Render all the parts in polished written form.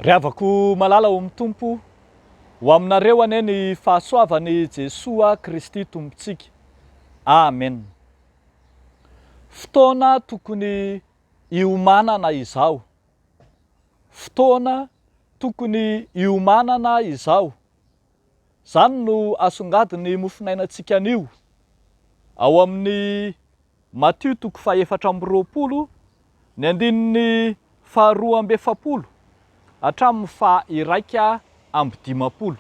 Ry havako malala ho amin'ny tompo ho aminareo anie ny fahasoavan'i Jesoa Kristy tompontsika. Amen. Fotoana tokony hiomanana izao. Fotoana tokony hiomanana izao. Zany no asongadiny mofinainantsika anio. Ao amin'ny Matthieu 4:20, ny andininy 2:20 hatramin'ny 1:20.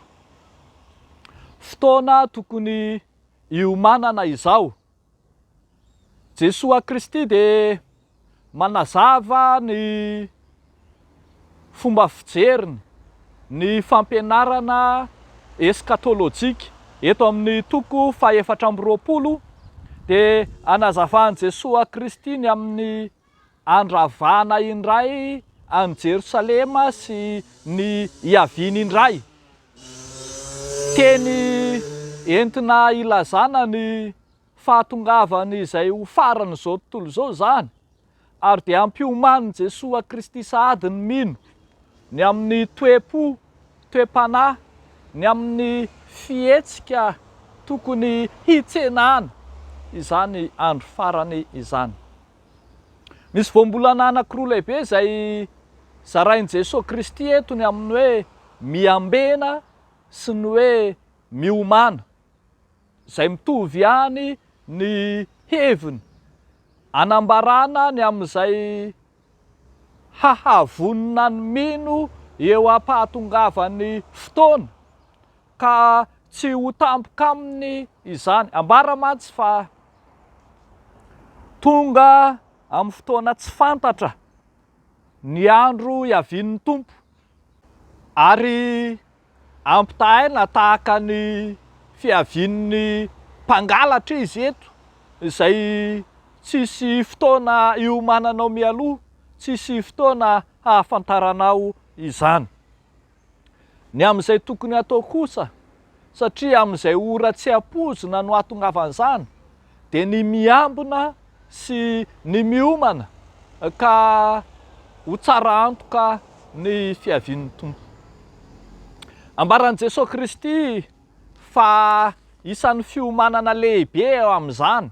Fotoana tokony hiomanana izao. Jesoa Kristy dia manazava ny fomba fijeriny, ny fampianarana eskatolojika eto amin'ny toko 4:20 dia anazavany Jesoa Kristy ny amin'ny andravana indray any Jerosalema sy ny hiaviany indray. Teny entina ilazana ny fahatongavany izay ho farany izao tontolo izao zany, ary dia ampiomany Jesoa Kristy sahady ny mino, ny amin'ny toe-panahy, ny amin'ny fihetsika tokony hitsenana izany andro farany izany. Misy voambolana anankiroa lehibe izay zarain'i Jesoa Kristy eto, ny amin'ny hoe miambena sy ny hoe miomana, izay mitovy ihany ny heviny anambarana ny amin'izay hahavonina ny mino eo am-pahatongavany fotoana ka tsy ho tampoka aminy izany. Ambara mantsy fa tonga amin'ny fotoana tsy fantatra ny andro hiavian'ny tompo, ary ampitahaina tahaka ny fiavian'ny mpangalatra izy eto, izay tsisy fotoana hiomananao mialoha, tsisy fotoana hahafantaranao izany. Ny amin'izay tokony atao kosa, satria amin'izay ora tsy ampoizina no hahatongavan'izany, dia ny miambina sy ny miomana ka ho tsara antoka ny fiavian'ny tompo. Ambaran'i Jesoa Kristy fa isan'ny fiomanana lehibe eo amin'izany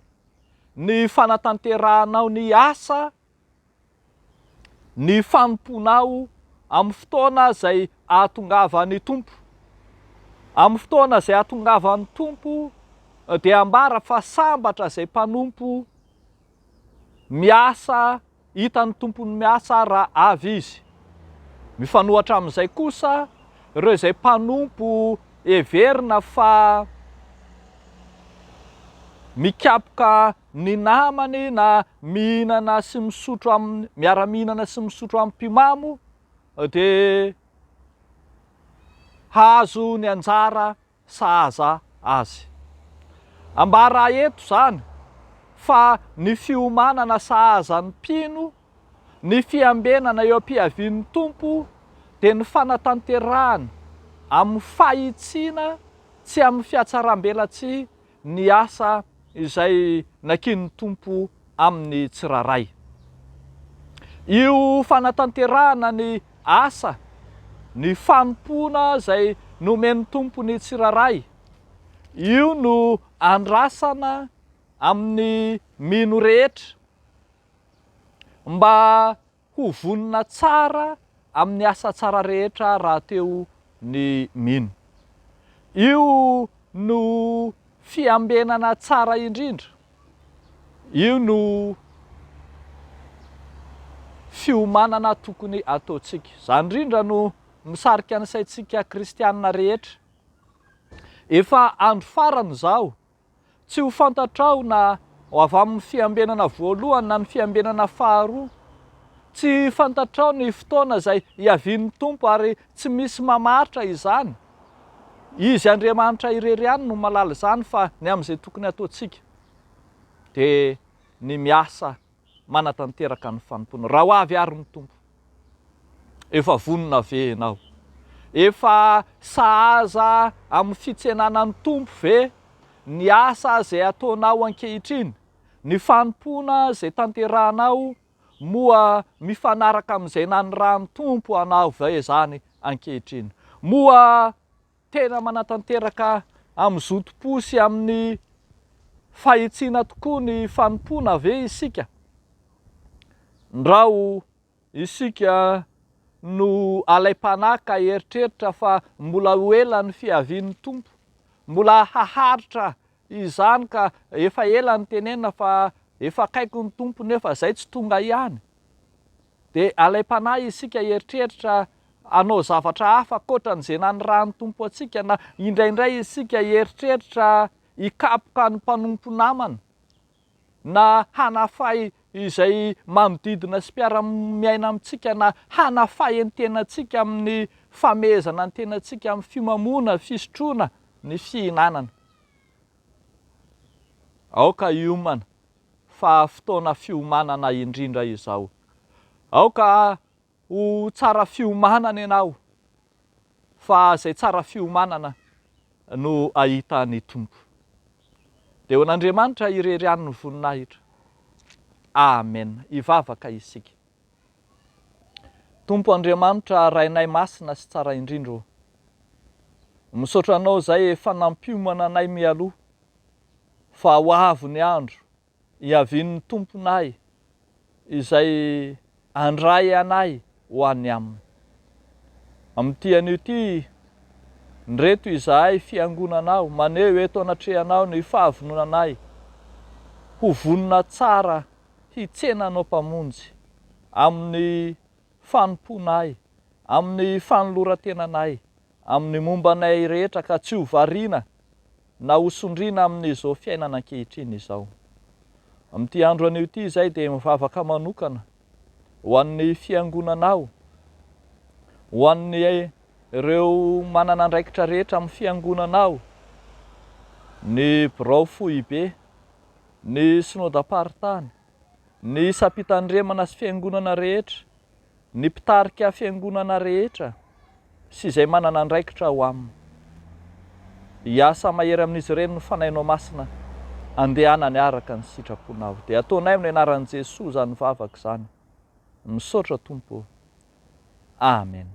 ny fanatanteranao ny asa, ny fanomponao amin'ny fotoana izay ahatongavan'ny tompo. Amin'ny fotoana izay ahatongavan'ny tompo dia ambara fa sambatra izay mpanompo miasa, hitan'ny tompony miasa raha avy izy. Mifanohatra amin'izay kosa ireo izay mpanompo heverina fa mikapoka ny namany na mihinana sy misotro miara-mihinana sy misotro amin'ny mpimamo, dia hahazo ny anjara sahaza azy. Ambara eto zany fa ny fiomanana sahazan'ny mpino, ny fiambenana eo am-piavian'ny tompo dia ny fanatanterahana amin'ny fahitsiana, tsy amin'ny fiatsaram-belatsy ny asa izay nakin'ny tompo amin'ny tsiraray. Io fanatanterahana ny asa, ny fanompona izay nomen'ny tompo ny tsiraray, io no andrasana amin'ny mino rehetra mba ho vonina tsara amin'ny asa tsara rehetra raha teo ny mino. Io no fiambenana tsara indrindra. Io no fiomanana tokony ataontsika. Izany indrindra no misarika ny saintsika kristianina rehetra. Efa andro farany izao, tsy ho fantatrao na ho avy amin'ny fiambenana voalohany na ny fiambenana faharoa, tsy fantatrao ny fotoana izay hiavian'ny tompo ary tsy misy mamaritra izany. Izy Andriamanitra irery ihany no malala izany, fa ny amin'izay tokony ataontsika dia ny miasa manatanteraka ny fanompona. Raha ho avy ary ny tompo, efa vonona ve ianao? Efa sahaza amin'ny fitsenanan'ny tompo ve ny asa izay ataonao ankehitriny, ny fanompona izay tanterahanao moa mifanaraka amin'izay nanorano tompo anao ve zany ankehitriny. Moa tena manatanteraka amin'ny zotom-posy amin'ny fahitsiana tokoa ny fanompona ve isika? Ndrao isika no alaim-panaka eritreritra fa mbola ho ela ny fiavian'ny tompo, mbola haharitra izany ka efa ela ny tenena fa efa akaiky ny tompo nefa zay tsy tonga ihany, de alaim-panahy isika eritreritra anao zavatra hafa ankoatran'izay nanorano tompo atsika, na indraindray isika eritreritra hikapoka ny mpanompo namana, na hanafay izay manodidina sy mpiara-miaina amintsika, na hanafay ny tenantsika amin'ny famezana ny tenantsika amin'ny fimamoana, fisotroana, ny fihinanana. Aoka hiomana fa fotoana fiomanana indrindra izao. Aoka ho tsara fiomanana ianao fa zay tsara fiomanana no ahita ny tompo. Deo an'Andriamanitra irery any ny voninahitra. Amen. Ivavaka isika. Tompo Andriamanitra, rainay masina sy tsara indrindra, misaotra anao zay efa nampiomana anay mialoha fa ho avy ny andro hiavian'ny tomponay izay andray anay ho any aminy. Amin'ity anio ty ndreto izahay fiangonanao, maneho eto anatrehanao ny fahavononanay ho vonona tsara hitsenanao mpamonjy amin'ny fanomponay, amin'ny fanoloran-tenanay, amin'ny mombanay rehetra ka tsy ho variana na ho sondriana amin'izao fiainana ankehitriny izao. Amin'ity andro anio ity izay dia mivavaka manokana ho an'ny fiangonanao, ho an'ny ireo manana andraikitra rehetra amin'ny fiangonanao, ny birao fohibe, ny synodam-paritany, ny isampitandremana sy fiangonana rehetra, ny mpitarika fiangonana rehetra sy izay manana andraikitra ho aminy. Hiasa mahery amin'izy ireny ny fanainao masina andehanany araka ny sitraponao. Dia ataonay amin'ny anaran'i Jesosy zany vavaka zany. Misaotra Tompo. Amen.